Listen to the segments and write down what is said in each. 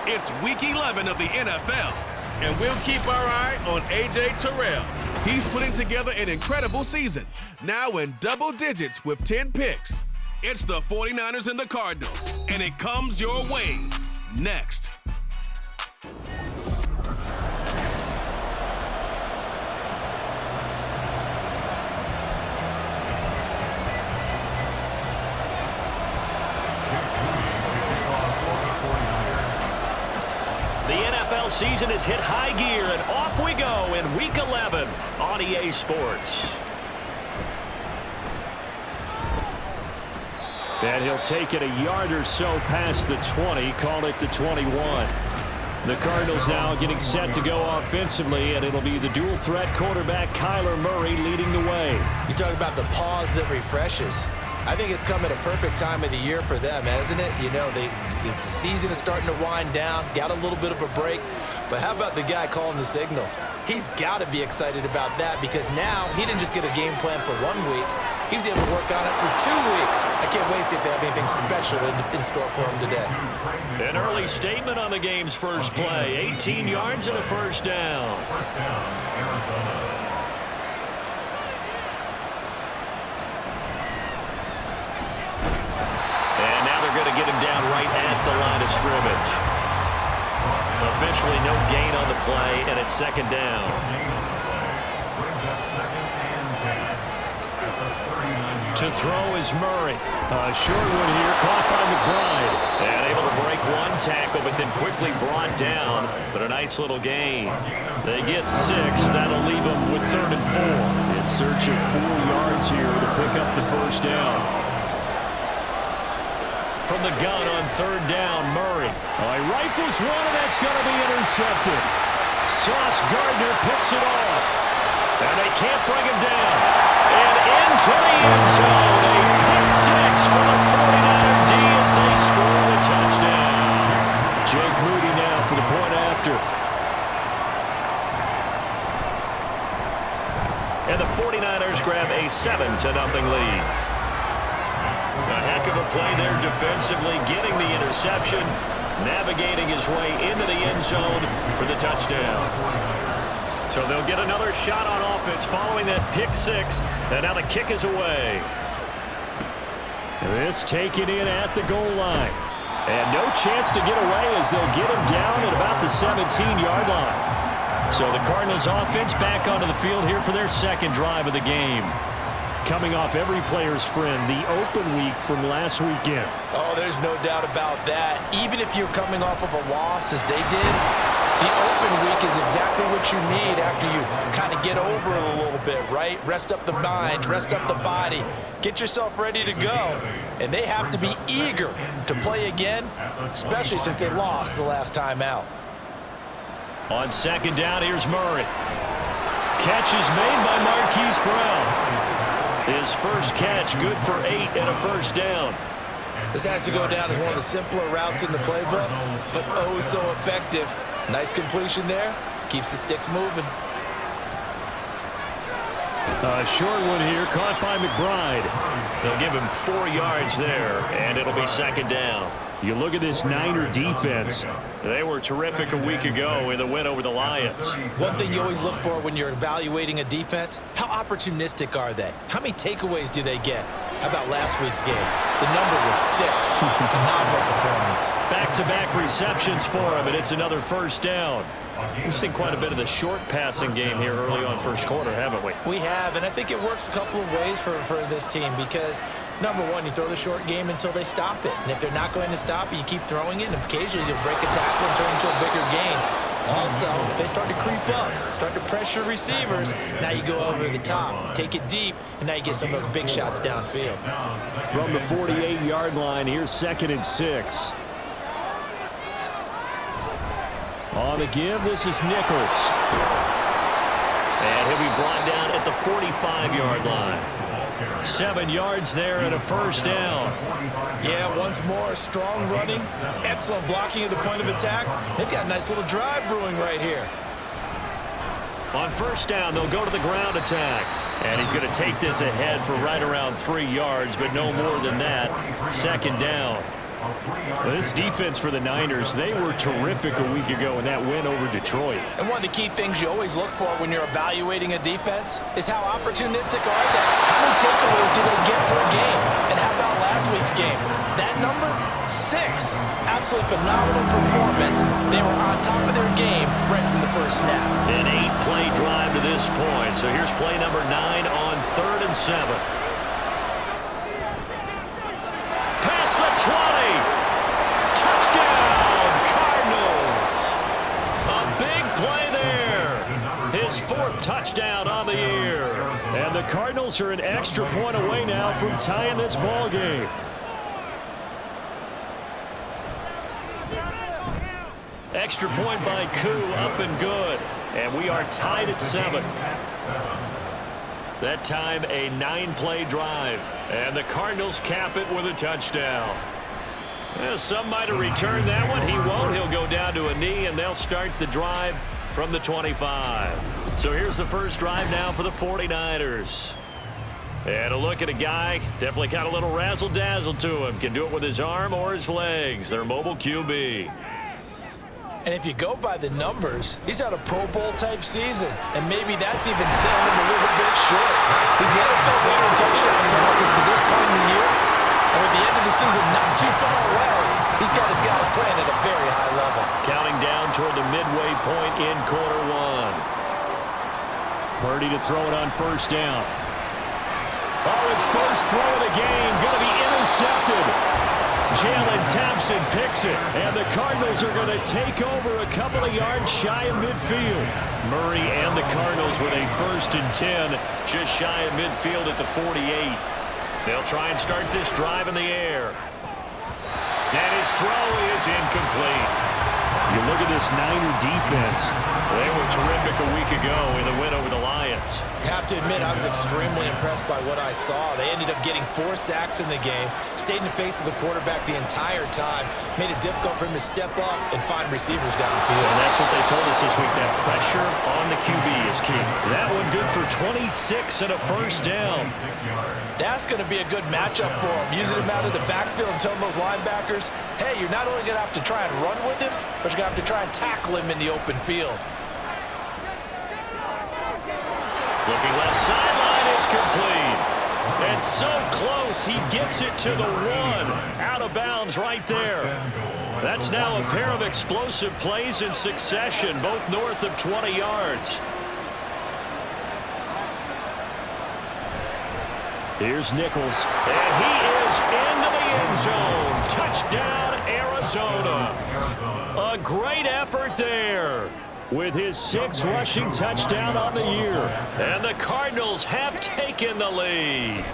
It's Week 11 of the NFL, and we'll keep our eye on A.J. Terrell. He's putting together an incredible season, now in double digits with 10 picks. It's the 49ers and the Cardinals, and it comes your way next. The NFL season has hit high gear, and off we go in Week 11 on EA Sports. And he'll take it a yard or so past the 20, call it the 21. The Cardinals now getting set to go offensively, and it'll be the dual threat quarterback Kyler Murray leading the way. You talk about the pause that refreshes. I think it's come at a perfect time of the year for them, hasn't it? You know, the season is starting to wind down, got a little bit of a break. But how about the guy calling the signals? He's got to be excited about that because now he didn't just get a game plan for 1 week. He was able to work on it for 2 weeks. I can't wait to see if they have anything special in store for him today. An early statement on the game's first play. 18 yards and a first down. Going to get him down right at the line of scrimmage. Officially no gain on the play, and it's second down. To throw is Murray. A short one here, caught by McBride. And able to break one tackle, but then quickly brought down. But a nice little gain. They get 6. That'll leave them with 3rd and 4. In search of 4 yards here to pick up the first down. From the gun on 3rd down, Murray. He rifles one, and that's going to be intercepted. Sauce Gardner picks it off. And they can't bring him down. And into the end zone. A pick 6 for the 49er D as they score the touchdown. Jake Moody now for the point after. And the 49ers grab a 7-0 lead. A heck of a play there defensively, getting the interception, navigating his way into the end zone for the touchdown. So they'll get another shot on offense following that pick 6, and now the kick is away. This taken in at the goal line. And no chance to get away as they'll get him down at about the 17-yard line. So the Cardinals offense back onto the field here for their second drive of the game. Coming off every player's friend, the open week from last weekend. Oh, there's no doubt about that. Even if you're coming off of a loss as they did, the open week is exactly what you need after you kind of get over it a little bit, right? Rest up the mind, rest up the body, get yourself ready to go. And they have to be eager to play again, especially since they lost the last time out. On second down, here's Murray. Catch is made by Marquise Brown. His first catch, good for 8 and a first down. This has to go down as one of the simpler routes in the playbook, but oh so effective. Nice completion there. Keeps the sticks moving. A short one here, caught by McBride. They'll give him 4 yards there, and it'll be second down. You look at this Niner defense. They were terrific a week ago in the win over the Lions. One thing you always look for when you're evaluating a defense, how opportunistic are they? How many takeaways do they get? How about last week's game? The number was 6. Phenomenal performance. Back-to-back receptions for him, and it's another first down. We've seen quite a bit of the short passing game here early on first quarter, haven't we? We have, and I think it works a couple of ways for this team because, number one, you throw the short game until they stop it. And if they're not going to stop it, you keep throwing it, and occasionally you'll break a tackle and turn into a bigger gain. Also, if they start to creep up, start to pressure receivers, now you go over the top, take it deep, and now you get some of those big shots downfield. From the 48-yard line, here's 2nd and 6. On the give, this is Nichols. And he'll be brought down at the 45-yard line. 7 yards there and a first down. Yeah, once more, strong running, excellent blocking at the point of attack. They've got a nice little drive brewing right here. On first down, they'll go to the ground attack. And he's going to take this ahead for right around 3 yards, but no more than that. Second down. This defense for the Niners, they were terrific a week ago in that win over Detroit. And one of the key things you always look for when you're evaluating a defense is how opportunistic are they? How many takeaways do they get per game? And how about last week's game? That number, 6. Absolutely phenomenal performance. They were on top of their game right from the first snap. An 8-play drive to this point. So here's play number 9 on 3rd and 7. Past the 20. Touchdown, Cardinals. A big play there. His 4th touchdown on the year. And the Cardinals are an extra point away now from tying this ball game. Extra point by Koo, up and good. And we are tied at 7. That time a 9-play drive. And the Cardinals cap it with a touchdown. Well, some might have returned that one. He won't. He'll go down to a knee, and they'll start the drive from the 25. So here's the first drive now for the 49ers. And a look at a guy, definitely got a little razzle-dazzle to him. Can do it with his arm or his legs. Their mobile QB. And if you go by the numbers, he's had a Pro Bowl-type season. And maybe that's even selling him a little bit short. He's the NFL leader in touchdown passes to this point in the year. And with the end of the season not too far away, he's got his guys playing at a very high level. Counting down toward the midway point in quarter 1. Purdy to throw it on first down. Oh, his first throw of the game going to be intercepted. Jalen Thompson picks it, and the Cardinals are going to take over a couple of yards shy of midfield. Murray and the Cardinals with a 1st and 10, just shy of midfield at the 48. They'll try and start this drive in the air. And his throw is incomplete. You look at this Niner defense. They were terrific a week ago in the win over the Lions. I have to admit, I was extremely impressed by what I saw. They ended up getting 4 sacks in the game, stayed in the face of the quarterback the entire time, made it difficult for him to step up and find receivers downfield. And that's what they told us this week, that pressure on the QB is key. That one good for 26 and a first down. That's going to be a good matchup for him, using him out of the backfield and telling those linebackers, hey, you're not only going to have to try and run with him, but you're going to have to try and tackle him in the open field. Looking left sideline, it's complete. And so close, he gets it to the 1. Out of bounds right there. That's now a pair of explosive plays in succession, both north of 20 yards. Here's Nichols, and he is into the end zone. Touchdown, Arizona. A great effort there with his 6th rushing touchdown on the year. And the Cardinals have taken the lead.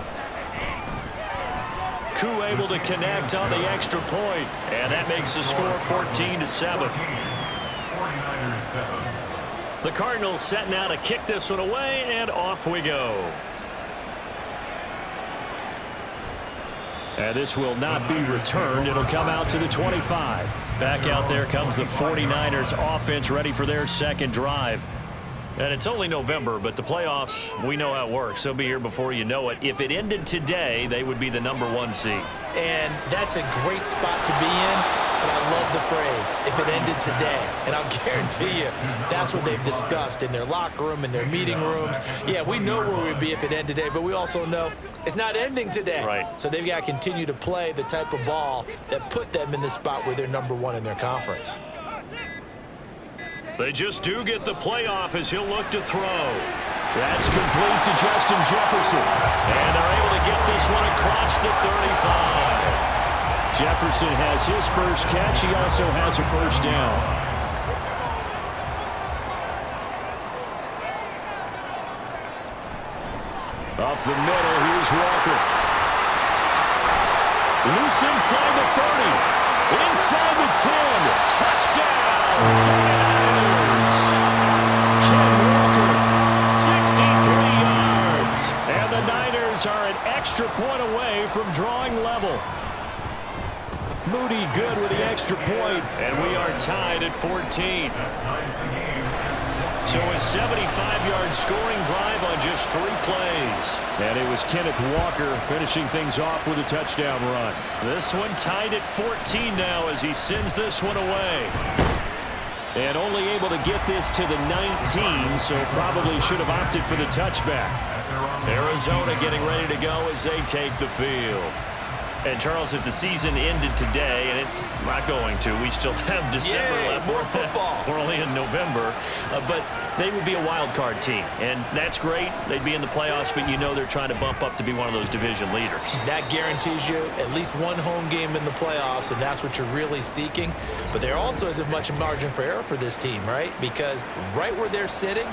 Koo able to connect on the extra point, and that makes the score 14-7. The Cardinals set now to kick this one away, and off we go. And this will not be returned. It'll come out to the 25. Back out there comes the 49ers offense, ready for their second drive. And it's only November, but the playoffs, we know how it works. They'll be here before you know it. If it ended today, they would be the #1 seed. And that's a great spot to be in, but I love the phrase, if it ended today. And I'll guarantee you, that's what they've discussed in their locker room, in their meeting rooms. Yeah, we know where we'd be if it ended today, but we also know it's not ending today. Right. So they've got to continue to play the type of ball that put them in the spot where they're #1 in their conference. They just do get the playoff as he'll look to throw. That's complete to Justin Jefferson. And they're able to get this one across the 35. Jefferson has his first catch. He also has a first down. Up the middle, here's Walker. Loose inside the 30. Inside the 10. Touchdown. 49ers. Ken Walker, 63 yards. And the Niners are an extra point away from drawing level. Moody good with the extra point, and we are tied at 14. So a 75-yard scoring drive on just 3 plays. And it was Kenneth Walker finishing things off with a touchdown run. This one tied at 14 now as he sends this one away. And only able to get this to the 19, so probably should have opted for the touchback. Arizona getting ready to go as they take the field. And, Charles, if the season ended today, and it's not going to, we still have December left. More football. We're only in November. But they would be a wild card team, and that's great. They'd be in the playoffs, but you know they're trying to bump up to be one of those division leaders. That guarantees you at least one home game in the playoffs, and that's what you're really seeking. But there also isn't much margin for error for this team, right? Because right where they're sitting,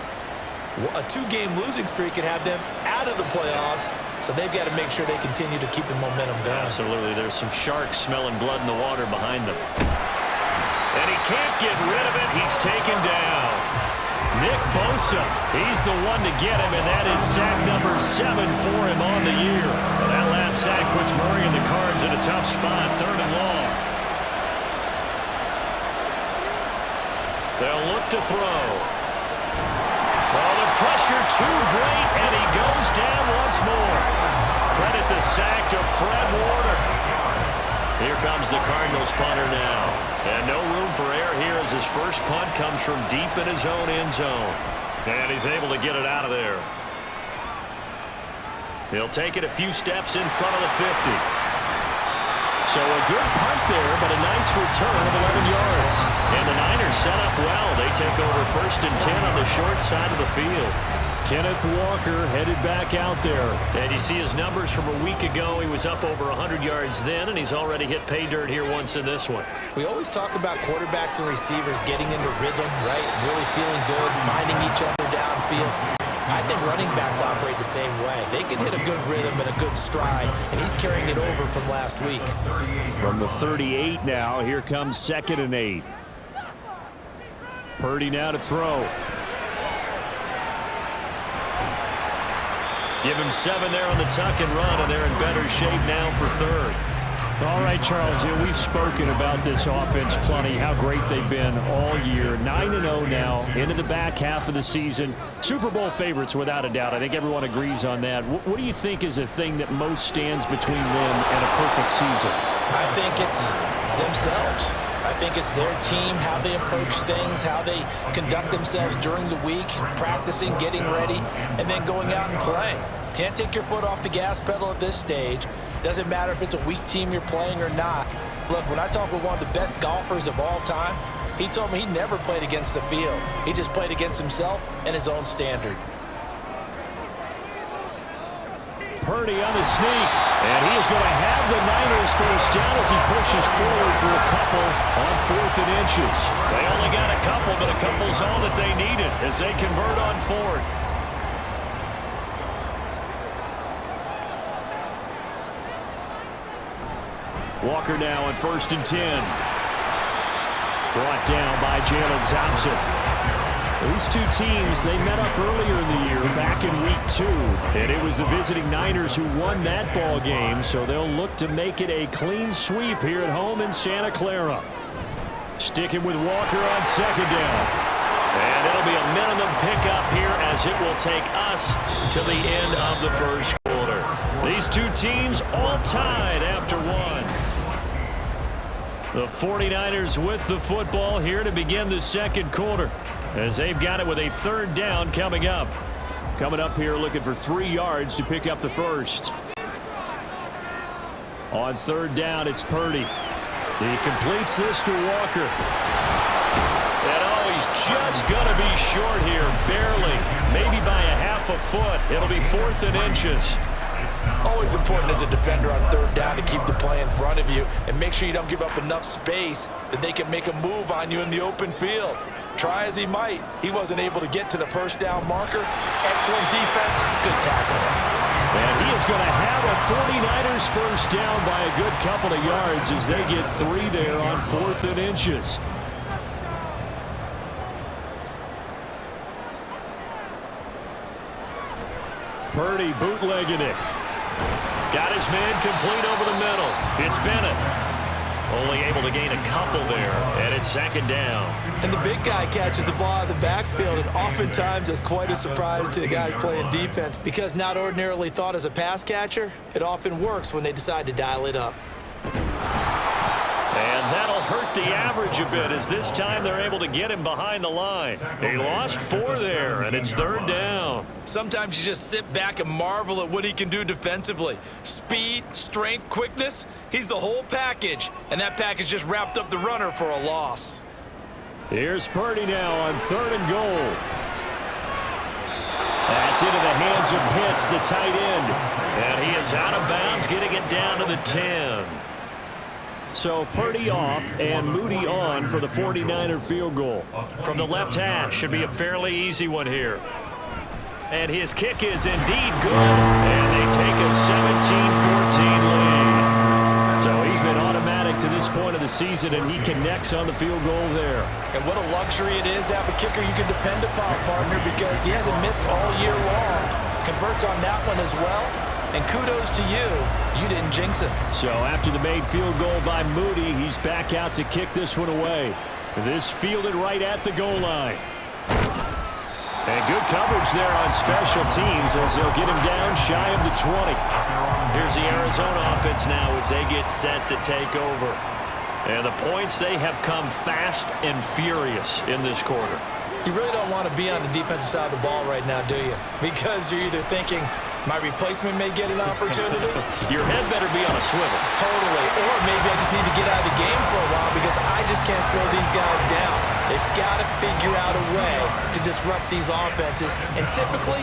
a 2-game losing streak could have them out of the playoffs, so they've got to make sure they continue to keep the momentum going. Absolutely. There's some sharks smelling blood in the water behind them. And he can't get rid of it. He's taken down. Nick Bosa, he's the one to get him, and that is sack number 7 for him on the year. And that last sack puts Murray and the Cards in a tough spot, 3rd and long. They'll look to throw. Well, the pressure too great, and he goes down once more. Credit the sack to Fred Warner. Here comes the Cardinals punter now. And no room for error here as his first punt comes from deep in his own end zone. And he's able to get it out of there. He'll take it a few steps in front of the 50. So a good punt there, but a nice return of 11 yards. And the Niners set up well. They take over 1st and 10 on the short side of the field. Kenneth Walker headed back out there. And you see his numbers from a week ago. He was up over 100 yards then, and he's already hit pay dirt here once in this one. We always talk about quarterbacks and receivers getting into rhythm, right? Really feeling good, finding each other downfield. I think running backs operate the same way. They can hit a good rhythm and a good stride, and he's carrying it over from last week. From the 38 now, here comes 2nd and 8. Purdy now to throw. Give him 7 there on the tuck and run, and they're in better shape now for 3rd. All right, Charles, we've spoken about this offense plenty, how great they've been all year. 9-0 now, into the back half of the season. Super Bowl favorites, without a doubt. I think everyone agrees on that. What do you think is the thing that most stands between them and a perfect season? I think it's themselves. I think it's their team, how they approach things, how they conduct themselves during the week, practicing, getting ready, and then going out and playing. Can't take your foot off the gas pedal at this stage. Doesn't matter if it's a weak team you're playing or not. Look, when I talk with one of the best golfers of all time, he told me he never played against the field. He just played against himself and his own standard. Purdy on the sneak, and he is going to have the Niners first down as he pushes forward for a couple on 4th and inches. They only got a couple, but a couple's all that they needed as they convert on 4th. Walker now on 1st and 10. Brought down by Jalen Thompson. These two teams, they met up earlier in the year, back in week 2. And it was the visiting Niners who won that ball game, so they'll look to make it a clean sweep here at home in Santa Clara. Sticking with Walker on 2nd down. And it'll be a minimum pickup here as it will take us to the end of the first quarter. These two teams all tied after 1. The 49ers with the football here to begin the 2nd quarter, as they've got it with a 3rd down coming up. Coming up here looking for 3 yards to pick up the first. On 3rd down, it's Purdy. He completes this to Walker. And oh, he's just going to be short here, barely. Maybe by a half a foot. It'll be 4th and inches. Always important as a defender on 3rd down to keep the play in front of you and make sure you don't give up enough space that they can make a move on you in the open field. Try as he might, he wasn't able to get to the 1st down marker. Excellent defense, good tackle. And he is going to have a 49ers first down by a good couple of yards as they get 3 there on 4th and inches. Purdy bootlegging it. Got his man complete over the middle. It's Bennett. Only able to gain a couple there, and it's second down. And the big guy catches the ball out of the backfield, and oftentimes it's quite a surprise to the guys playing defense because not ordinarily thought as a pass catcher, it often works when they decide to dial it up. And that'll hurt the average a bit as this time they're able to get him behind the line. He lost 4 there, and it's third down. Sometimes you just sit back and marvel at what he can do defensively. Speed, strength, quickness, he's the whole package. And that package just wrapped up the runner for a loss. Here's Purdy now on 3rd and goal. That's into the hands of Pitts, the tight end. And he is out of bounds, getting it down to the 10. So Purdy off and Moody on for the 49er field goal. From the left hash, should be a fairly easy one here. And his kick is indeed good. And they take a 17-14 lead. So he's been automatic to this point of the season, and he connects on the field goal there. And what a luxury it is to have a kicker you can depend upon, partner, because he hasn't missed all year long. Converts on that one as well. And kudos to you. You didn't jinx him. So after the made field goal by Moody, he's back out to kick this one away. This fielded right at the goal line. And good coverage there on special teams as they'll get him down shy of the 20. Here's the Arizona offense now as they get set to take over. And the points, they have come fast and furious in this quarter. You really don't want to be on the defensive side of the ball right now, do you? Because you're either thinking, my replacement may get an opportunity. Your head better be on a swivel. Totally. Or maybe I just need to get out of the game for a while because I just can't slow these guys down. They've got to figure out a way to disrupt these offenses. And typically,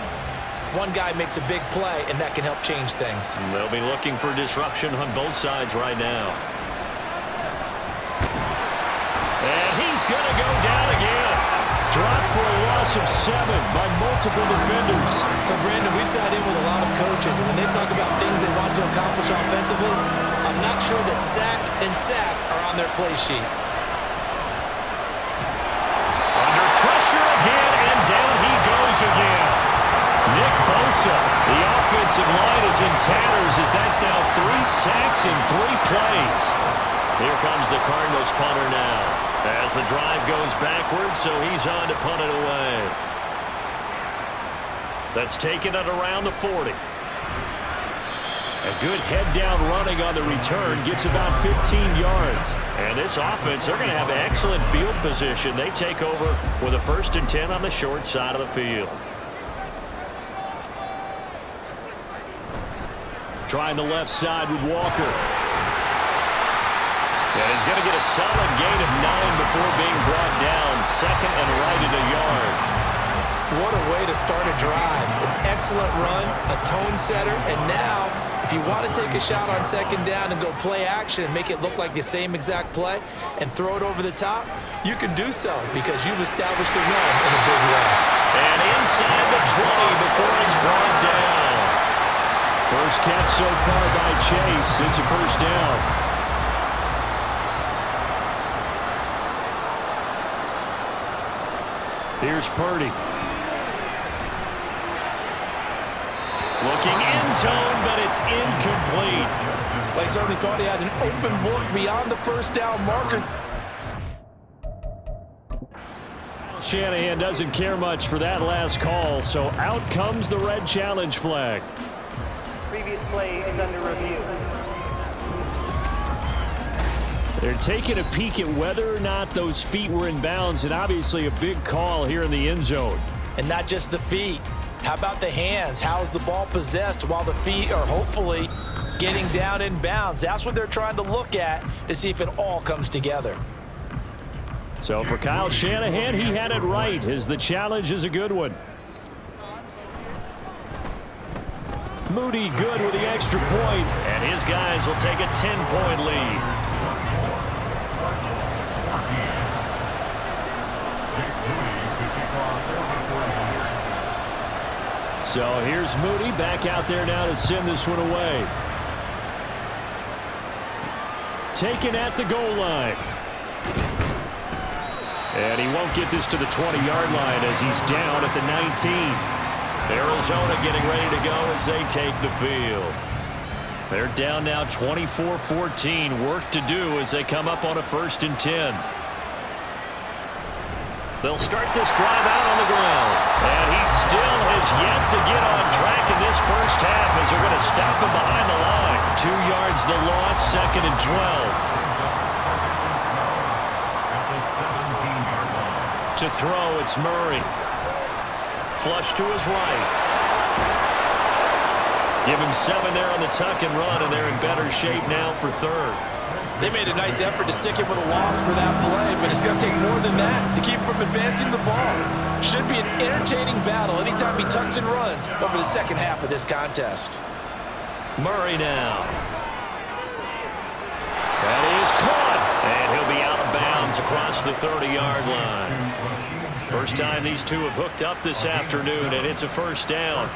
one guy makes a big play, and that can help change things. And they'll be looking for disruption on both sides right now. And he's going to go down again. Dropped for a loss of 7 by multiple defenders. So, Brandon, we sat in with a lot of coaches, and when they talk about things they want to accomplish offensively, I'm not sure that sack and sack are on their play sheet. Under pressure again, and down he goes again. Nick Bosa, the offensive line is in tatters as that's now 3 sacks in 3 plays. Here comes the Cardinals punter now. As the drive goes backwards, so he's on to punt it away. That's taken it around the 40. A good head-down running on the return gets about 15 yards. And this offense, they're going to have excellent field position. They take over with a 1st and 10 on the short side of the field. Trying the left side with Walker. And he's going to get a solid gain of 9 before being brought down. 2nd and right at a yard. What a way to start a drive. An excellent run, a tone setter, and now, if you want to take a shot on 2nd down and go play action and make it look like the same exact play and throw it over the top, you can do so because you've established the run in a big way. And inside the 20 before it's brought down. First catch so far by Chase. It's a 1st down. Here's Purdy. Looking end zone, but it's incomplete. They certainly thought he had an open look beyond the 1st down marker. Shanahan doesn't care much for that last call, so out comes the red challenge flag. Previous play is under review. They're taking a peek at whether or not those feet were in bounds, and obviously a big call here in the end zone. And not just the feet. How about the hands? How is the ball possessed while the feet are hopefully getting down in bounds? That's what they're trying to look at to see if it all comes together. So for Kyle Shanahan, he had it right as the challenge is a good one. Moody good with the extra point, and his guys will take a 10-point lead. So here's Moody back out there now to send this one away. Taken at the goal line. And he won't get this to the 20-yard line as he's down at the 19. Arizona getting ready to go as they take the field. They're down now 24-14. Work to do as they come up on a 1st and 10. They'll start this drive out on the ground. And he still has yet to get on track in this first half as they're going to stop him behind the line. 2 yards the loss, 2nd and 12. To throw, it's Murray. Flush to his right. Give him 7 there on the tuck and run, and they're in better shape now for 3rd. They made a nice effort to stick him with a loss for that play, but it's going to take more than that to keep him from advancing the ball. Should be an entertaining battle anytime he tucks and runs over the second half of this contest. Murray now. That is caught, and he'll be out of bounds across the 30-yard line. First time these two have hooked up this afternoon, and it's a 1st down.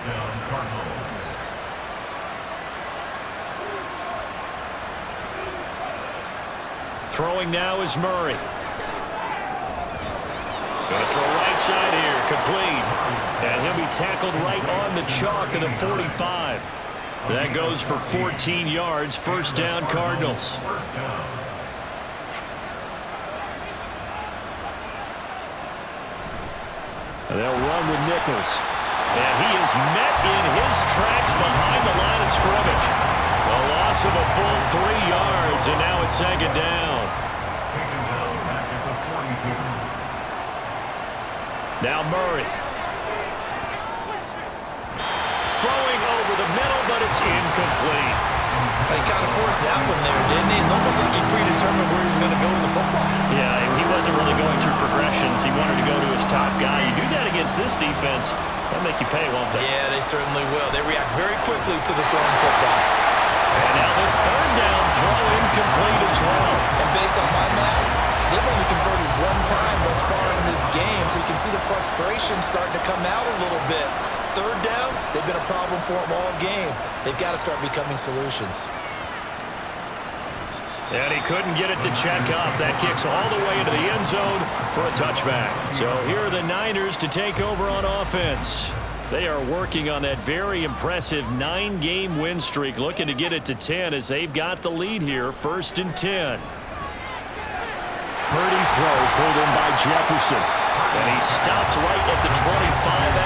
Throwing now is Murray. Going to throw right side here, complete. And he'll be tackled right on the chalk of the 45. That goes for 14 yards, 1st down Cardinals. And they'll run with Nichols. And he is met in his tracks behind the line of scrimmage. A loss of a full 3 yards, and now it's 2nd down. Now Murray. Throwing over the middle, but it's incomplete. He kind of forced that one there, didn't he? It's almost like he predetermined where he was going to go with the football. Yeah, he wasn't really going through progressions. He wanted to go to his top guy. You do that against this defense, they'll make you pay, won't they? Yeah, they certainly will. They react very quickly to the thrown football. And now the 3rd down throw incomplete as well. And based on my math, they've only converted 1 time thus far in this game, so you can see the frustration starting to come out a little bit. 3rd downs, they've been a problem for them all game. They've got to start becoming solutions. And he couldn't get it to check up. That kicks all the way into the end zone for a touchback. So here are the Niners to take over on offense. They are working on that very impressive 9-game win streak, looking to get it to 10 as they've got the lead here, 1st and 10. Purdy's throw pulled in by Jefferson. And he stopped right at the 25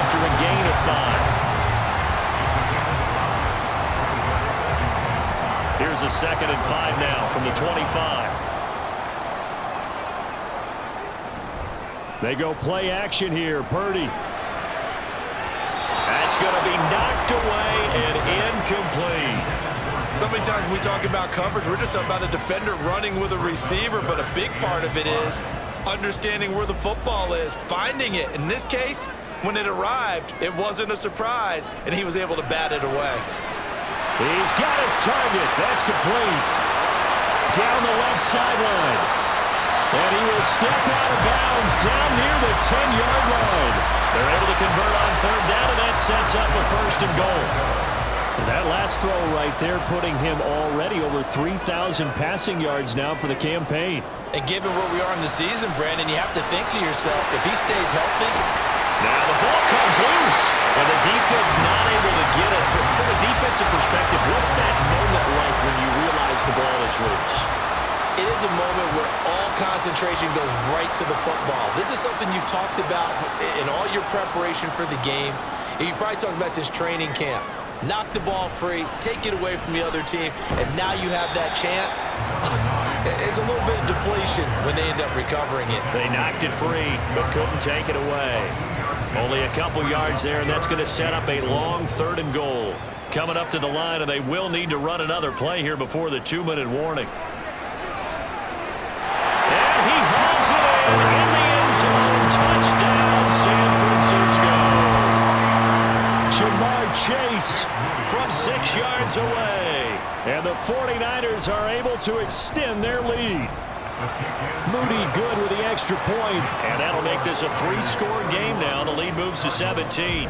after a gain of 5. Here's a 2nd and 5 now from the 25. They go play action here. Purdy. That's going to be knocked away and incomplete. So many times when we talk about coverage, we're just about a defender running with a receiver, but a big part of it is understanding where the football is, finding it. In this case, when it arrived, it wasn't a surprise, and he was able to bat it away. He's got his target. That's complete. Down the left sideline. And he will step out of bounds down near the 10-yard line. They're able to convert on 3rd down, and that sets up a 1st and goal. And that last throw right there putting him already over 3,000 passing yards now for the campaign. And given where we are in the season, Brandon, you have to think to yourself, if he stays healthy. Now the ball comes loose, and the defense not able to get it. From a defensive perspective, what's that moment like when you realize the ball is loose? It is a moment where all concentration goes right to the football. This is something you've talked about in all your preparation for the game. And you probably talked about since training camp. Knock the ball free, take it away from the other team, and now you have that chance. It's a little bit of deflation when they end up recovering it. They knocked it free, but couldn't take it away. Only a couple yards there, and that's going to set up a long 3rd and goal. Coming up to the line, and they will need to run another play here before the 2-minute warning. And he hauls it in the end zone. Touchdown, San Francisco. Jamar Chase from 6 yards away. And the 49ers are able to extend their lead. Moody good with the extra point. And that'll make this a 3-score game now. The lead moves to 17.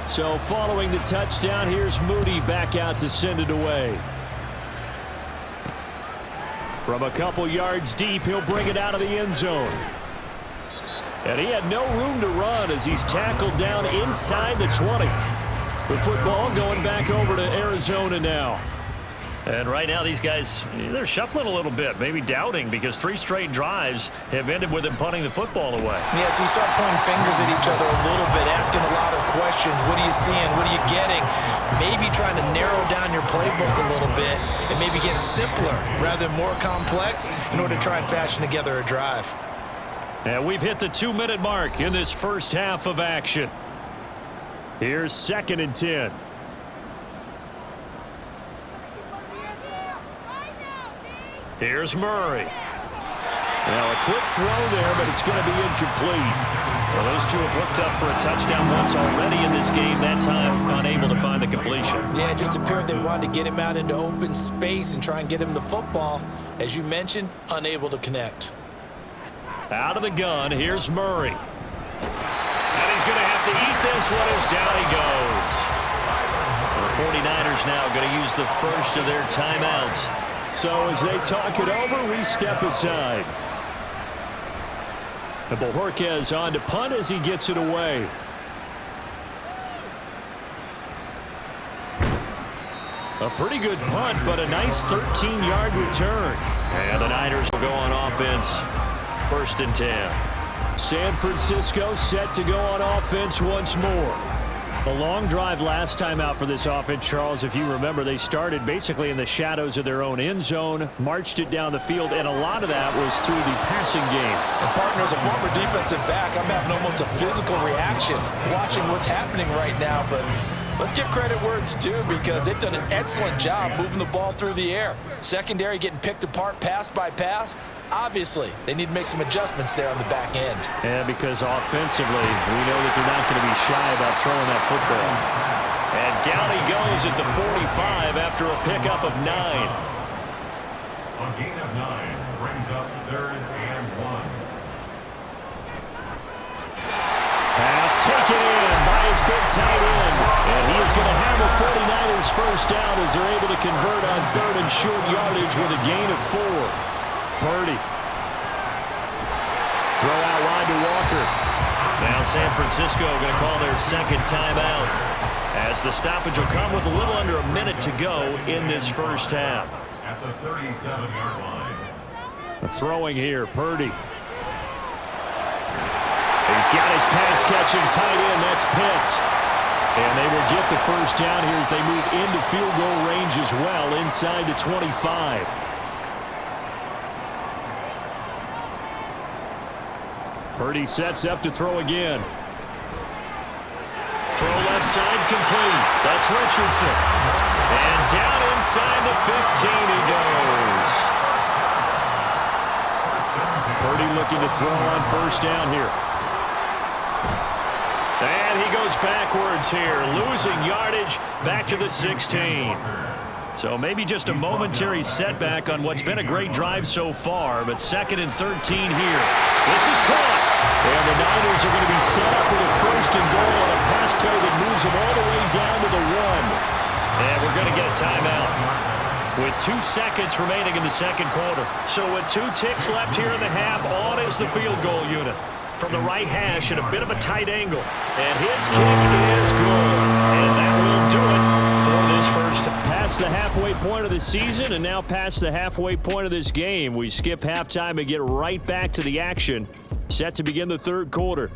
So following the touchdown, here's Moody back out to send it away. From a couple yards deep, he'll bring it out of the end zone. And he had no room to run as he's tackled down inside the 20. The football going back over to Arizona now. And right now these guys, they're shuffling a little bit, maybe doubting, because 3 straight drives have ended with them punting the football away. Yeah, so you start pointing fingers at each other a little bit, asking a lot of questions. What are you seeing? What are you getting? Maybe trying to narrow down your playbook a little bit and maybe get simpler rather than more complex in order to try and fashion together a drive. And we've hit the 2-minute mark in this first half of action. Here's 2nd and 10. Here's Murray. Now a quick throw there, but it's going to be incomplete. Well, those two have looked up for a touchdown once already in this game. That time unable to find the completion. Yeah, it just appeared they wanted to get him out into open space and try and get him the football. As you mentioned, unable to connect. Out of the gun, here's Murray. And he's going to have to eat this one as down he goes. The 49ers now going to use the first of their timeouts. So as they talk it over, we step aside. And Bojorquez on to punt as he gets it away. A pretty good punt, but a nice 13-yard return. And the Niners will go on offense. 1st and 10. San Francisco set to go on offense once more. A long drive last time out for this offense, Charles. If you remember, they started basically in the shadows of their own end zone, marched it down the field, and a lot of that was through the passing game. And partner, as a former defensive back, I'm having almost a physical reaction watching what's happening right now. But let's give credit where it's due, because they've done an excellent job moving the ball through the air. Secondary getting picked apart pass by pass. Obviously, they need to make some adjustments there on the back end. And because offensively, we know that they're not going to be shy about throwing that football. And down he goes at the 45 after a pickup of 9. On gain of 9, brings up 3rd and 1. Pass taken in by his big tight end. And he is going to have a 49ers first down as they're able to convert on 3rd and short yardage with a gain of 4. Purdy. Throw out wide to Walker. Now San Francisco going to call their 2nd timeout as the stoppage will come with a little under a minute to go in this first half. At the 37-yard line. Throwing here, Purdy. He's got his pass-catching tight end. That's Pitts. And they will get the first down here as they move into field goal range as well inside the 25. Purdy sets up to throw again. Throw left side complete. That's Richardson. And down inside the 15 he goes. Purdy looking to throw on first down here. And he goes backwards here, losing yardage back to the 16. So maybe just a momentary setback on what's been a great drive so far, but 2nd and 13 here. This is caught. And the Niners are going to be set up with a 1st and goal on a pass play that moves them all the way down to the 1. And we're going to get a timeout with 2 seconds remaining in the 2nd quarter. So with 2 ticks left here in the half, on is the field goal unit. From the right hash at a bit of a tight angle. And his kick is good. And that will do it for this first. Past the halfway point of the season and now past the halfway point of this game. We skip halftime and get right back to the action. Set to begin the 3rd quarter.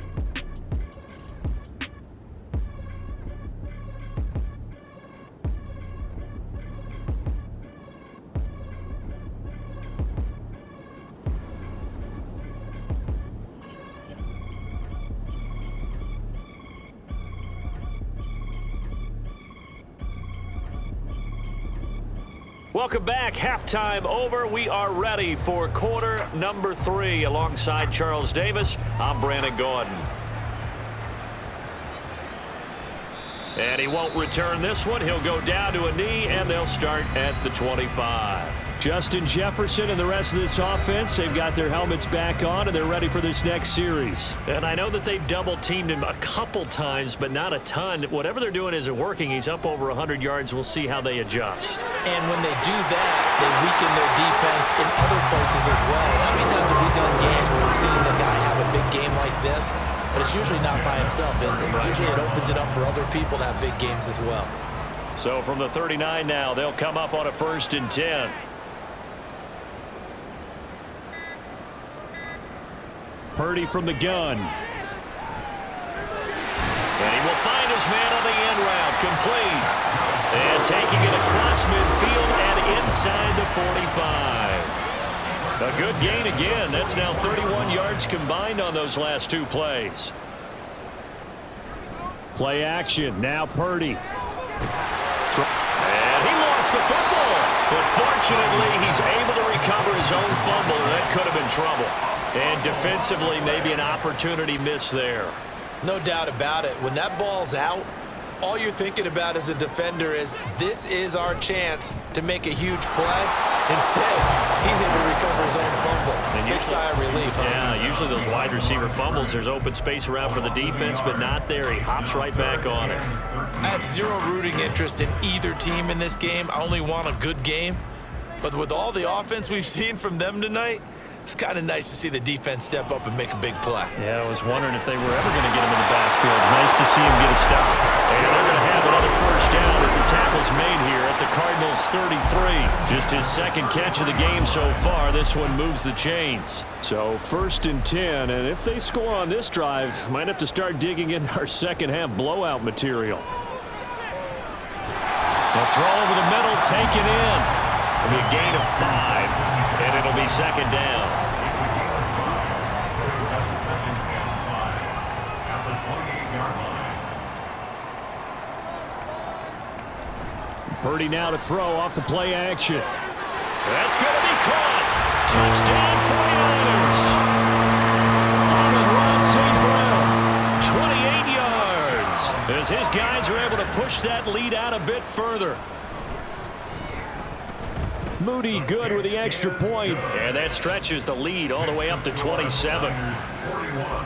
Welcome back. Halftime over. We are ready for quarter number 3. Alongside Charles Davis, I'm Brandon Gordon. And he won't return this one. He'll go down to a knee, and they'll start at the 25. Justin Jefferson and the rest of this offense, they've got their helmets back on, and they're ready for this next series. And I know that they've double-teamed him a couple times, but not a ton. Whatever they're doing isn't working. He's up over 100 yards. We'll see how they adjust. And when they do that, they weaken their defense in other places as well. How many times have we done games where we've seen a guy have a big game like this, it's usually not by himself, is it? Usually it opens it up for other people to have big games as well. So from the 39 now, they'll come up on a 1st and 10. Purdy from the gun. And he will find his man on the end route. Complete. And taking it across midfield and inside the 45. A good gain again. That's now 31 yards combined on those last 2 plays. Play action. Now Purdy. And he lost the football. But fortunately, he's able to recover his own fumble. That could have been trouble. And defensively, maybe an opportunity missed there. No doubt about it. When that ball's out, all you're thinking about as a defender is, this is our chance to make a huge play. Instead, he's able to recover his own fumble. And big sigh of relief. Yeah, usually those wide receiver fumbles, there's open space around for the defense, but not there. He hops right back on it. I have zero rooting interest in either team in this game. I only want a good game. But with all the offense we've seen from them tonight, it's kind of nice to see the defense step up and make a big play. Yeah, I was wondering if they were ever going to get him in the backfield. Nice to see him get a stop. And they're going to have another 1st down as the tackle's made here at the Cardinals' 33. Just his 2nd catch of the game so far. This one moves the chains. So 1st and 10, and if they score on this drive, might have to start digging in our second-half blowout material. A throw over the middle, taken in. It'll be a gain of 5, and it'll be 2nd down. Purdy now to throw off the play action. That's going to be caught. Touchdown 49ers. Amon-Ra St. Brown, 28 yards. As his guys are able to push that lead out a bit further. Moody good with the extra point. And that stretches the lead all the way up to 27. 41,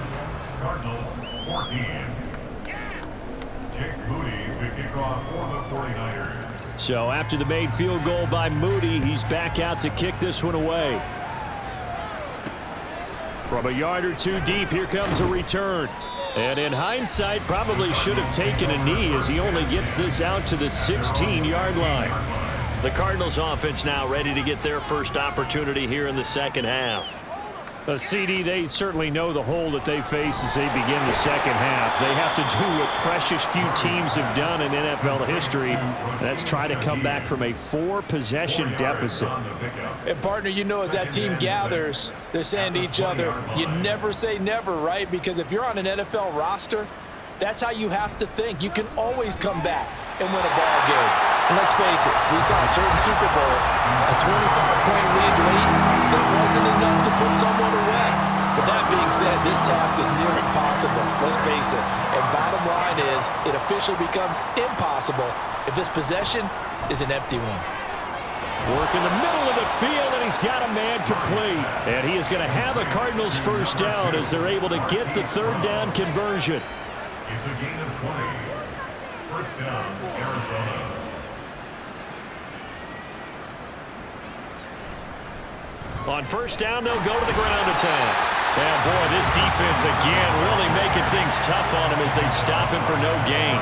Cardinals 14. Jake Moody to kick off for the 49ers. So after the made field goal by Moody, he's back out to kick this one away. From a yard or 2 deep, here comes a return. And in hindsight, probably should have taken a knee as he only gets this out to the 16-yard line. The Cardinals offense now ready to get their first opportunity here in the 2nd half. CD, they certainly know the hole that they face as they begin the 2nd half. They have to do what precious few teams have done in NFL history. That's try to come back from a 4-possession deficit. And partner, you know, as that team gathers, they're saying to each other, you never say never, right? Because if you're on an NFL roster, that's how you have to think. You can always come back and win a ball game. And let's face it, we saw a certain Super Bowl, a 25-point lead late that wasn't enough to put someone away. But that being said, this task is near impossible. Let's face it. And bottom line is, it officially becomes impossible if this possession is an empty one. Work in the middle of the field, and he's got a man complete. And he is going to have a Cardinals 1st down as they're able to get the 3rd down conversion. It's a gain of 20. 1st down, Arizona. On 1st down, they'll go to the ground attack. And boy, this defense again really making things tough on him as they stop him for no gain.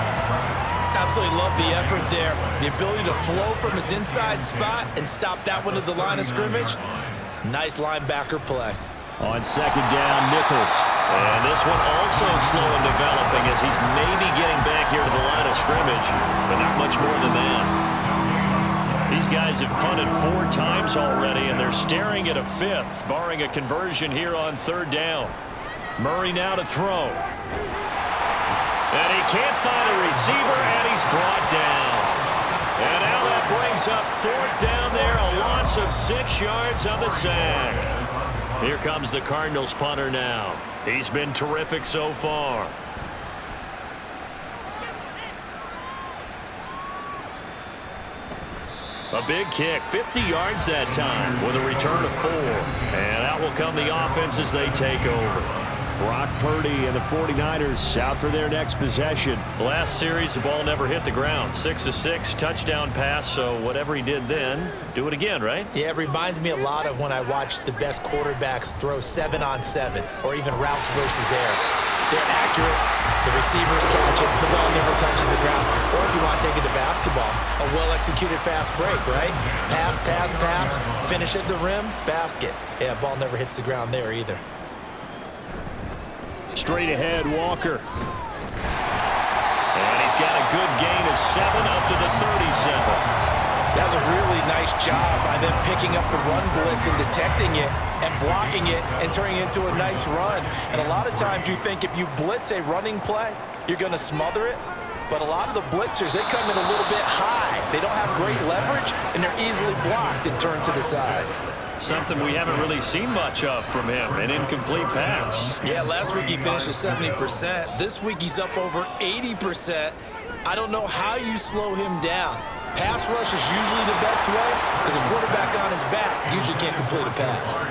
Absolutely love the effort there. The ability to flow from his inside spot and stop that one at the line of scrimmage. Nice linebacker play. On 2nd down, Nichols. And this one also slow in developing as he's maybe getting back here to the line of scrimmage, but not much more than that. These guys have punted 4 times already, and they're staring at a 5th, barring a conversion here on 3rd down. Murray now to throw. And he can't find a receiver, and he's brought down. And now that brings up 4th down there, a loss of 6 yards on the sack. Here comes the Cardinals punter now. He's been terrific so far. A big kick, 50 yards that time with a return of 4. And out will come the offense as they take over. Brock Purdy and the 49ers out for their next possession. Last series, the ball never hit the ground. 6 of 6, touchdown pass, so whatever he did then, do it again, right? Yeah, it reminds me a lot of when I watched the best quarterbacks throw 7-on-7 or even routes versus air. They're accurate. The receivers catch it. The ball never touches the ground. Or if you want to take it to basketball, a well-executed fast break, right? Pass, pass, pass. Finish at the rim, basket. Yeah, ball never hits the ground there either. Straight ahead, Walker. And he's got a good gain of 7 up to the 37. That was a really nice job by them picking up the run blitz and detecting it and blocking it and turning it into a nice run. And a lot of times you think if you blitz a running play, you're going to smother it. But a lot of the blitzers, they come in a little bit high. They don't have great leverage, and they're easily blocked and turned to the side. Something we haven't really seen much of from him, an incomplete pass. Yeah, last week he finished at 70%. This week he's up over 80%. I don't know how you slow him down. Pass rush is usually the best way because a quarterback on his back usually can't complete a pass.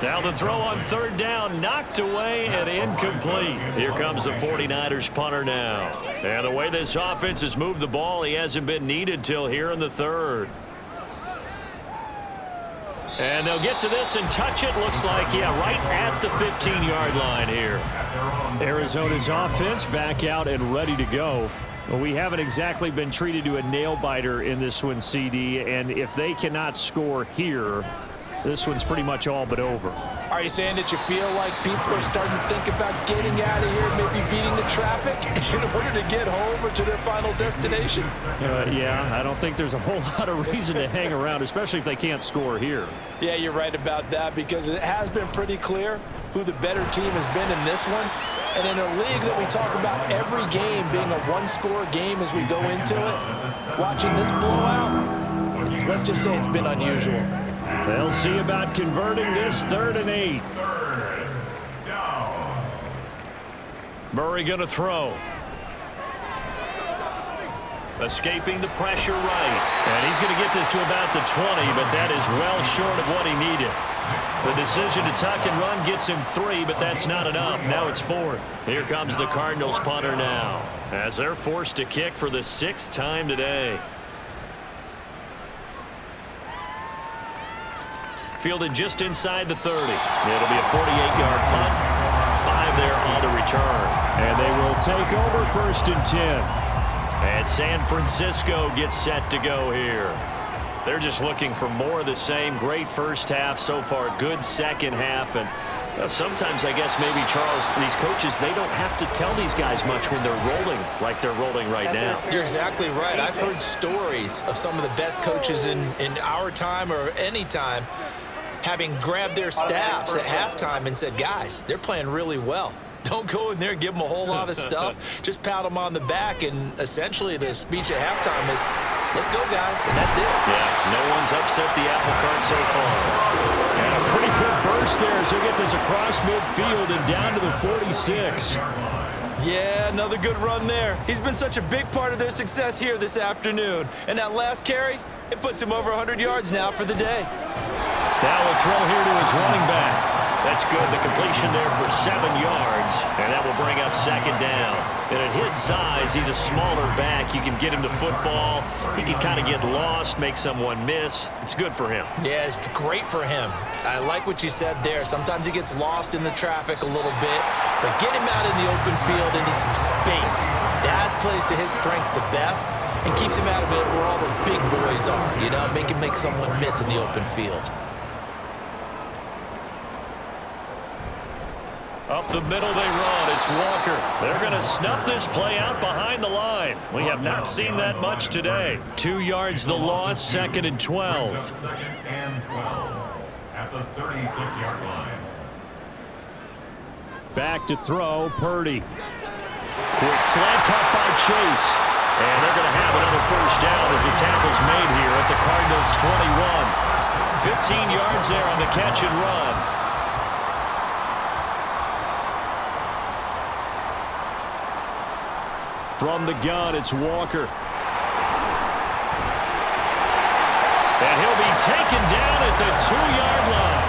Now the throw on third down, knocked away and incomplete. Here comes the 49ers punter now. And the way this offense has moved the ball, he hasn't been needed till here in the third. And they'll get to this and touch it. Looks like, yeah, right at the 15-yard line here. Arizona's offense back out and ready to go. Well, we haven't exactly been treated to a nail-biter in this one, CD, and if they cannot score here, this one's pretty much all but over. Are you saying that you feel like people are starting to think about getting out of here, maybe beating the traffic in order to get home or to their final destination? Yeah, I don't think there's a whole lot of reason to hang around, especially if they can't score here. Yeah, you're right about that because it has been pretty clear who the better team has been in this one. And in a league that we talk about every game being a one-score game as we go into it, watching this blowout, let's just say it's been unusual. They'll see about converting this 3rd and 8. Murray going to throw. Escaping the pressure right. And he's going to get this to about the 20, but that is well short of what he needed. The decision to tuck and run gets him 3, but that's not enough. Now it's 4th. Here comes the Cardinals punter now, as they're forced to kick for the 6th time today. Fielded just inside the 30. It'll be a 48-yard punt. 5 there on the return. And they will take over 1st and 10. And San Francisco gets set to go here. They're just looking for more of the same. Great first half so far. Good second half. And sometimes, I guess, maybe, Charles, these coaches, they don't have to tell these guys much when they're rolling like they're rolling right now. You're exactly right. I've heard stories of some of the best coaches in our time or any time having grabbed their staffs at halftime and said, guys, they're playing really well. Don't go in there and give them a whole lot of stuff. Just pat them on the back, and essentially the speech at halftime is, let's go, guys, and that's it. Yeah, no one's upset the apple cart so far. And a pretty quick burst there as they get this across midfield and down to the 46. Yeah, another good run there. He's been such a big part of their success here this afternoon. And that last carry, it puts him over 100 yards now for the day. Now a throw here to his running back. That's good. The completion there for 7 yards, and that will bring up 2nd down. And at his size, he's a smaller back. You can get him to football. He can kind of get lost, make someone miss. It's good for him. Yeah, it's great for him. I like what you said there. Sometimes he gets lost in the traffic a little bit, but get him out in the open field into some space. That plays to his strengths the best and keeps him out of it where all the big boys are, you know, make him make someone miss in the open field. Up the middle they run. It's Walker. They're going to snuff this play out behind the line. We have not seen that much today. 2 yards the loss, 2nd and 12. 2nd and 12 at the 36-yard line. Back to throw, Purdy. Quick slant cut by Chase. And they're going to have another 1st down as the tackle's made here at the Cardinals' 21. 15 yards there on the catch and run. From the gun, it's Walker. And he'll be taken down at the 2-yard line.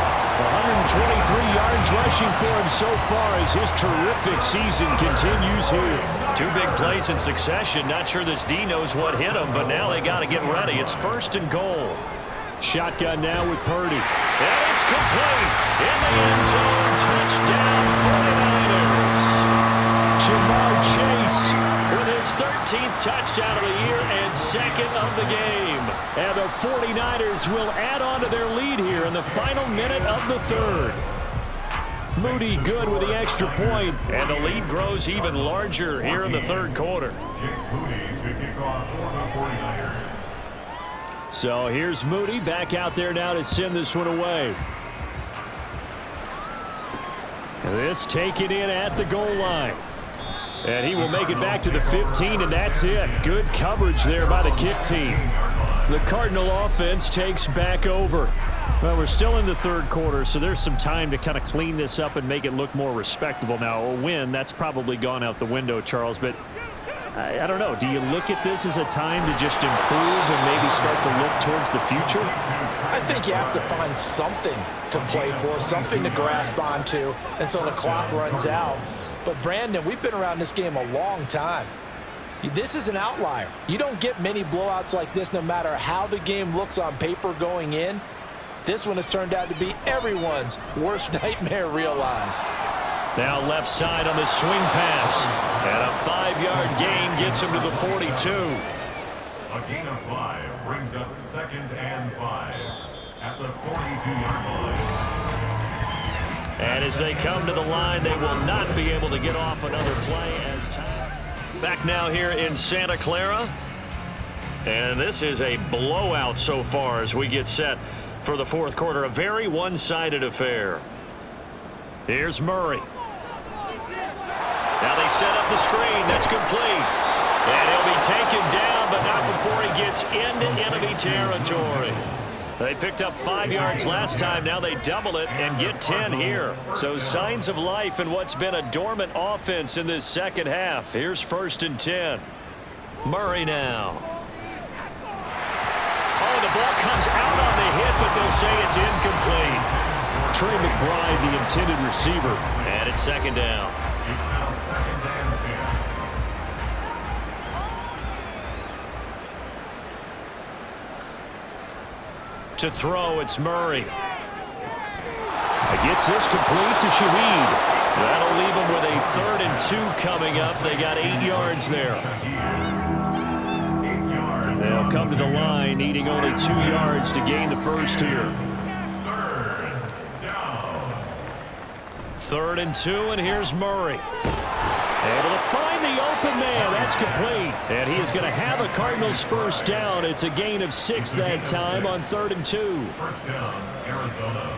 123 yards rushing for him so far as his terrific season continues here. 2 big plays in succession. Not sure this D knows what hit him, but now they got to get ready. It's 1st and goal. Shotgun now with Purdy. And it's complete. In the end zone, touchdown 49ers. 13th touchdown of the year and second of the game. And the 49ers will add on to their lead here in the final minute of the third. Moody good with the extra point, and the lead grows even larger here in the third quarter. Jake Moody to kick off for the 49ers. So here's Moody back out there now to send this one away. This taken in at the goal line. And he will make it back to the 15, and that's it. Good coverage there by the kick team. The Cardinal offense takes back over. Well, we're still in the third quarter, so there's some time to kind of clean this up and make it look more respectable. Now, a win, that's probably gone out the window, Charles, but I don't know. Do you look at this as a time to just improve and maybe start to look towards the future? I think you have to find something to play for, something to grasp onto until the clock runs out. But, Brandon, we've been around this game a long time. This is an outlier. You don't get many blowouts like this no matter how the game looks on paper going in. This one has turned out to be everyone's worst nightmare realized. Now left side on the swing pass. And a 5-yard gain gets him to the 42. A gain of 5 brings up 2nd and 5 at the 42-yard line. And as they come to the line, they will not be able to get off another play as time. Back now here in Santa Clara. And this is a blowout so far as we get set for the fourth quarter. A very one-sided affair. Here's Murray. Now they set up the screen. That's complete. And he'll be taken down, but not before he gets into enemy territory. They picked up 5 yards last time. Now they double it and get 10 here. So signs of life in what's been a dormant offense in this second half. Here's 1st and 10. Murray now. Oh, the ball comes out on the hit, but they'll say it's incomplete. Trey McBride, the intended receiver. And it's 2nd down. It's now 2nd and 10. To throw, it's Murray. Gets this complete to Shaheed. That'll leave him with a 3rd and 2 coming up. They got 8 yards there. 8 yards. They'll come to the line, needing only 2 yards to gain the first here. 3rd down. 3rd and 2, and here's Murray. Able to find the open man. That's complete. And he is going to have a Cardinals first down. It's a gain of 6 that time on 3rd and 2. 1st down, Arizona.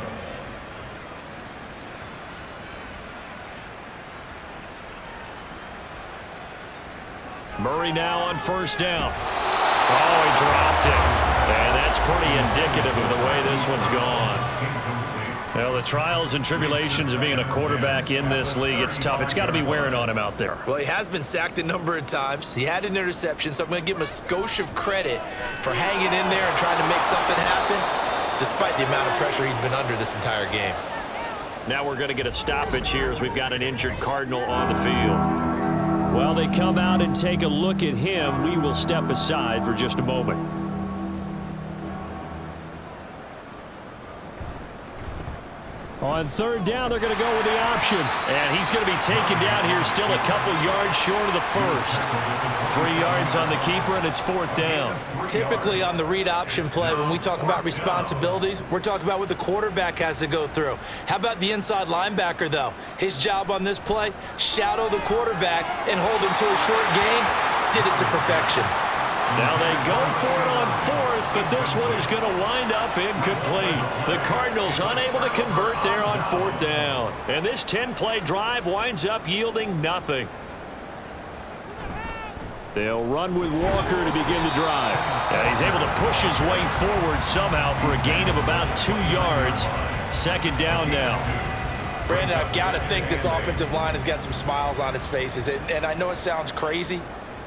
Murray now on 1st down. Oh, he dropped it. And that's pretty indicative of the way this one's gone. Well, the trials and tribulations of being a quarterback in this league, it's tough. It's got to be wearing on him out there. Well, he has been sacked a number of times. He had an interception, so I'm going to give him a skosh of credit for hanging in there and trying to make something happen, despite the amount of pressure he's been under this entire game. Now we're going to get a stoppage here as we've got an injured Cardinal on the field. While they come out and take a look at him, we will step aside for just a moment. On 3rd down, they're going to go with the option. And he's going to be taken down here, still a couple yards short of the first. 3 yards on the keeper, and it's 4th down. Typically on the read option play, when we talk about responsibilities, we're talking about what the quarterback has to go through. How about the inside linebacker, though? His job on this play, shadow the quarterback and hold him to a short gain. Did it to perfection. Now they go for it on 4th, but this one is going to wind up incomplete. The Cardinals unable to convert there on 4th down. And this 10-play drive winds up yielding nothing. They'll run with Walker to begin the drive. And he's able to push his way forward somehow for a gain of about 2 yards. 2nd down now. Brandon, I've got to think this offensive line has got some smiles on its faces. And I know it sounds crazy,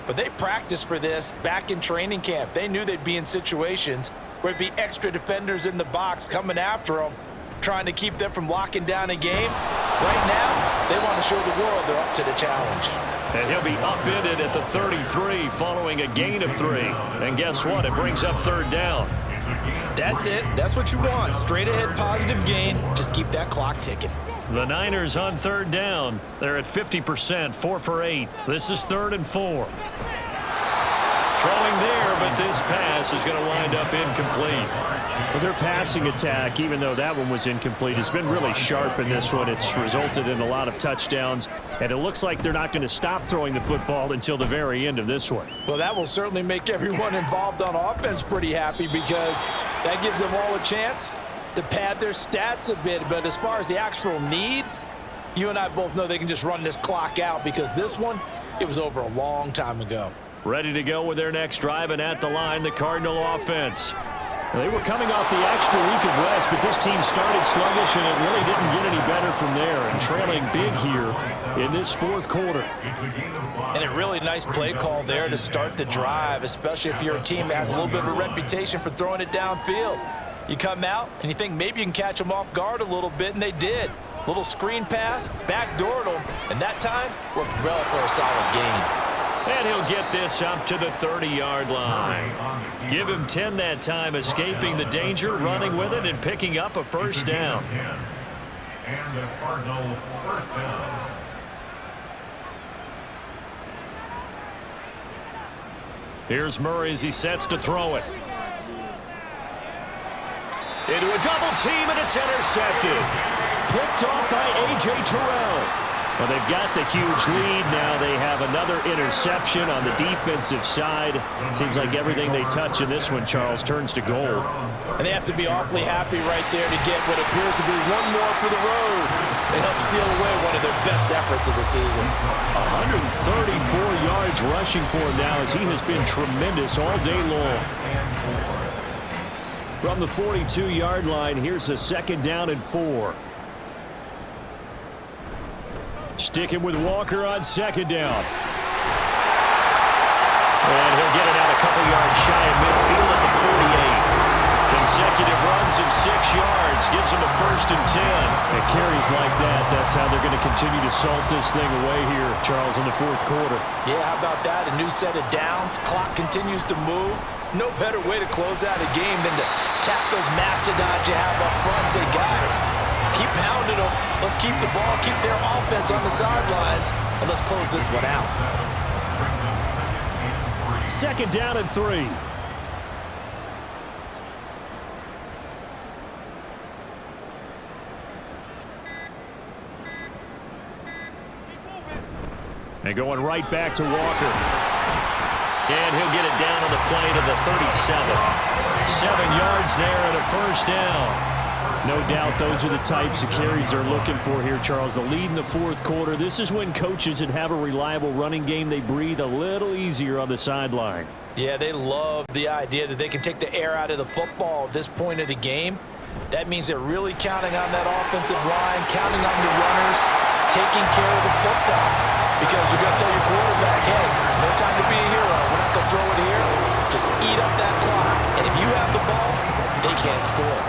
but they practiced for this back in training camp. They knew they'd be in situations where it'd be extra defenders in the box coming after them, trying to keep them from locking down a game. Right now, they want to show the world they're up to the challenge. And he'll be upended at the 33 following a gain of 3. And guess what? It brings up 3rd down. That's it. That's what you want. Straight ahead positive gain. Just keep that clock ticking. The Niners on 3rd down. They're at 50%, 4 for 8. This is 3rd and 4. throwing there, but this pass is going to wind up incomplete. Well, their passing attack, even though that one was incomplete, has been really sharp in this one. It's resulted in a lot of touchdowns, and it looks like they're not going to stop throwing the football until the very end of this one. Well, that will certainly make everyone involved on offense pretty happy because that gives them all a chance to pad their stats a bit. But as far as the actual need, you and I both know they can just run this clock out because this one, it was over a long time ago. Ready to go with their next drive, and at the line, the Cardinal offense. They were coming off the extra week of rest, but this team started sluggish, and it really didn't get any better from there, and trailing big here in this fourth quarter. And a really nice play call there to start the drive, especially if you're a team that has a little bit of a reputation for throwing it downfield. You come out, and you think maybe you can catch them off guard a little bit, and they did. Little screen pass, backdoored them, and that time worked well for a solid gain. And he'll get this up to the 30-yard line. Give him 10 that time, escaping the danger, running with it, and picking up a first down. And the Cardinal first down. Here's Murray as he sets to throw it. Into a double team, and it's intercepted. Picked off by A.J. Terrell. Well, they've got the huge lead. Now they have another interception on the defensive side. Seems like everything they touch in this one, Charles, turns to gold. And they have to be awfully happy right there to get what appears to be one more for the road. They help seal away one of their best efforts of the season. 134 yards rushing for him now as he has been tremendous all day long. From the 42-yard line, here's a second down and 4. Sticking with Walker on second down. And he'll get it out a couple yards shy of midfield at the 48. Consecutive runs of 6 yards gives him a first and 10. It carries like that. That's how they're going to continue to salt this thing away here, Charles, in the fourth quarter. Yeah, how about that? A new set of downs. Clock continues to move. No better way to close out a game than to tap those mastodons you have up front and say, guys, keep pounding them. Let's keep the ball, keep their offense on the sidelines, and let's close this one out. Second down and 3. And going right back to Walker. And he'll get it down on the play to the 37. 7 yards there and a first down. No doubt those are the types of carries they're looking for here, Charles. The lead in the fourth quarter. This is when coaches that have a reliable running game, they breathe a little easier on the sideline. Yeah, they love the idea that they can take the air out of the football at this point of the game. That means they're really counting on that offensive line, counting on the runners, taking care of the football. Because you're going to tell your quarterback, hey, no time to be a hero. We're not going to throw it here. Just eat up that clock. And if you have the ball, they can't score.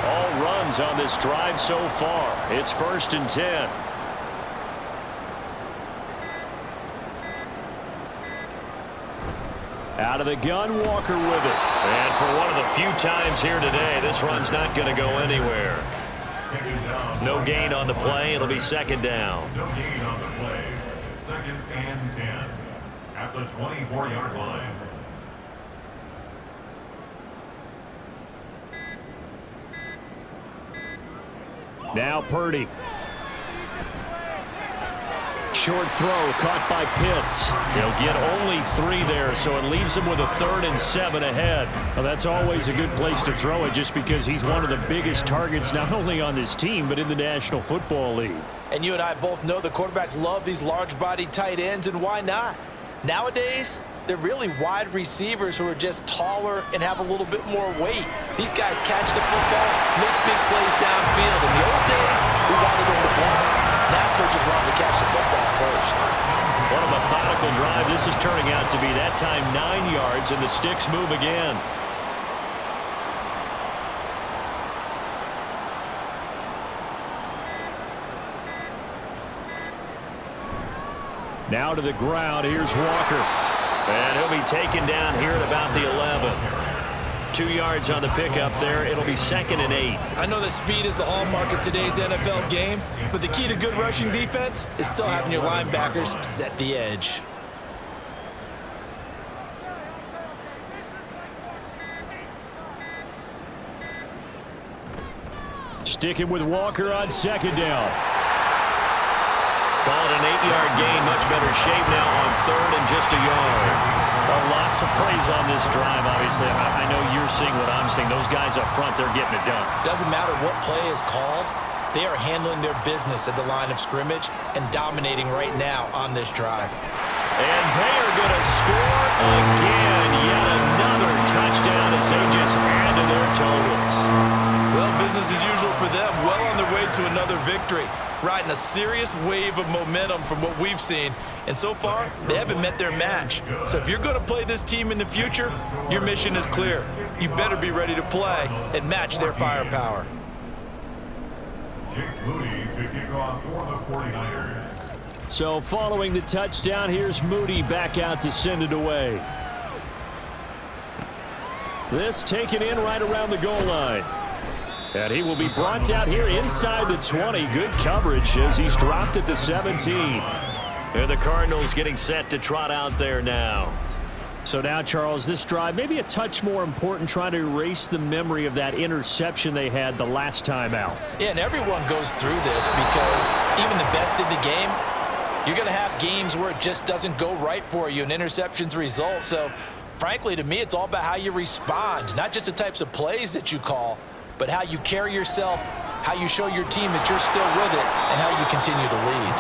All runs on this drive so far. It's first and 10. Out of the gun, Walker with it. And for one of the few times here today, this run's not going to go anywhere. No gain on the play. It'll be second down. No gain on the play. Second and 10 at the 24-yard line. Now Purdy. Short throw caught by Pitts. He'll get only 3 there, so it leaves him with a 3rd and 7 ahead. Well, that's always a good place to throw it just because he's one of the biggest targets not only on this team but in the National Football League. And you and I both know the quarterbacks love these large-bodied tight ends, and why not? Nowadays, they're really wide receivers who are just taller and have a little bit more weight. These guys catch the football, make big plays downfield. In the old days, we wanted them to block. Now coaches want them to catch the football first. What a methodical drive this is turning out to be. That time 9 yards, and the sticks move again. Now to the ground. Here's Walker. And he'll be taken down here at about the 11. 2 yards on the pickup there. It'll be second and 8. I know that speed is the hallmark of today's NFL game, but the key to good rushing defense is still having your linebackers set the edge. Sticking with Walker on second down. Call it an 8-yard gain. Much better shape now on third and just a yard. A lot to praise on this drive, obviously. I know you're seeing what I'm seeing. Those guys up front, they're getting it done. Doesn't matter what play is called. They are handling their business at the line of scrimmage and dominating right now on this drive. And they are going to score again. Yet another touchdown as they just add to their totals. Well, business as usual for them. Well on their way to another victory. Riding a serious wave of momentum from what we've seen. And so far, they haven't met their match. So if you're going to play this team in the future, your mission is clear. You better be ready to play and match their firepower. Jake Moody to kick off for the 49ers. So following the touchdown, here's Moody back out to send it away. This taken in right around the goal line. And he will be brought out here inside the 20. Good coverage as he's dropped at the 17. And the Cardinals getting set to trot out there now. So now, Charles, this drive maybe a touch more important, trying to erase the memory of that interception they had the last time out. Yeah, and everyone goes through this because even the best in the game, you're going to have games where it just doesn't go right for you and interceptions result. So, frankly, to me, it's all about how you respond, not just the types of plays that you call, but how you carry yourself, how you show your team that you're still with it, and how you continue to lead.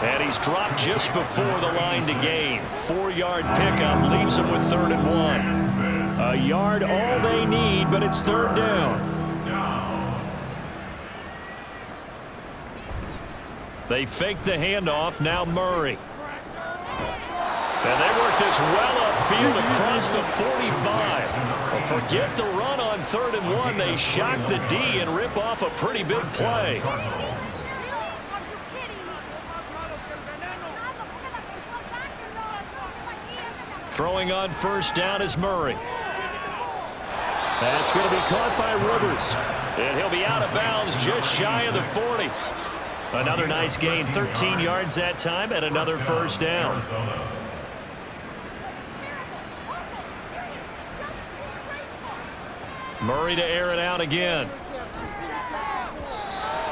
And he's dropped just before the line to gain. 4-yard pickup leaves him with 3rd and 1. A yard all they need, but it's 3rd down. They fake the handoff, now Murray. And they work this well upfield across the 45. Forget the run on 3rd and 1. They shock the D and rip off a pretty big play. Throwing on 1st down is Murray. That's going to be caught by Rivers. And he'll be out of bounds just shy of the 40. Another nice gain, 13 yards that time, and another 1st down. Murray to air it out again.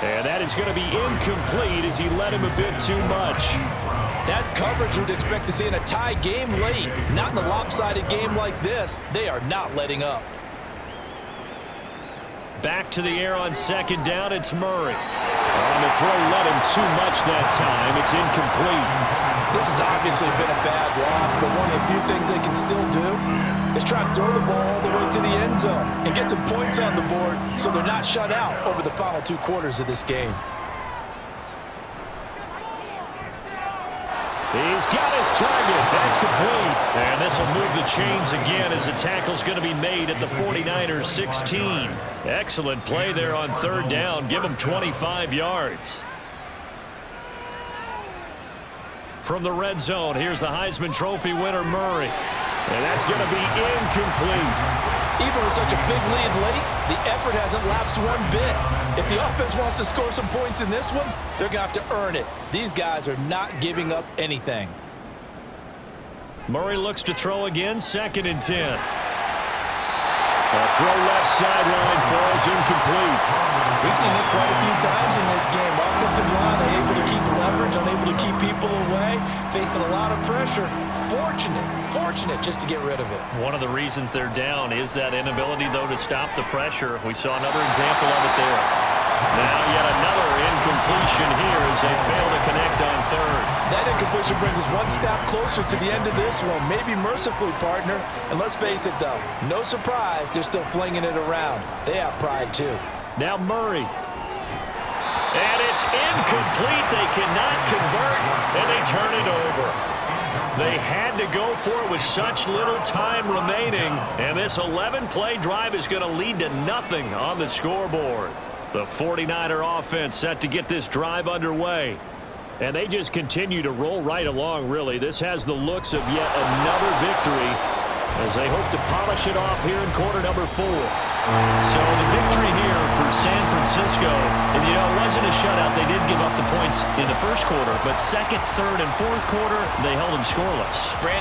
And that is going to be incomplete as he led him a bit too much. That's coverage you'd expect to see in a tie game late. Not in a lopsided game like this. They are not letting up. Back to the air on 2nd down, it's Murray. On the throw, led him too much that time. It's incomplete. This has obviously been a bad loss, but one of the few things they can still do is try to throw the ball all the way to the end zone and get some points on the board so they're not shut out over the final 2 quarters of this game. He's got his target. That's complete. And this will move the chains again as the tackle's going to be made at the 49ers 16. Excellent play there on 3rd down. Give them 25 yards. From the red zone, here's the Heisman Trophy winner, Murray. And that's going to be incomplete. Even with such a big lead late, the effort hasn't lapsed one bit. If the offense wants to score some points in this one, they're going to have to earn it. These guys are not giving up anything. Murray looks to throw again, 2nd and 10. A throw left sideline falls incomplete. We've seen this quite a few times in this game. Offensive line unable to keep leverage, unable to keep people away, facing a lot of pressure. Fortunate just to get rid of it. One of the reasons they're down is that inability, though, to stop the pressure. We saw another example of it there. Now yet another incompletion here as they fail to connect on 3rd. That incompletion brings us one step closer to the end of this one. Maybe mercifully, partner. And let's face it, though, no surprise they're still flinging it around. They have pride, too. Now Murray. And it's incomplete. They cannot convert, and they turn it over. They had to go for it with such little time remaining, and this 11-play drive is going to lead to nothing on the scoreboard. The 49er offense set to get this drive underway. And they just continue to roll right along, really. This has the looks of yet another victory as they hope to polish it off here in quarter number 4. So the victory here for San Francisco, and you know, it wasn't a shutout. They did give up the points in the first quarter, but 2nd, 3rd, and 4th quarter, they held them scoreless.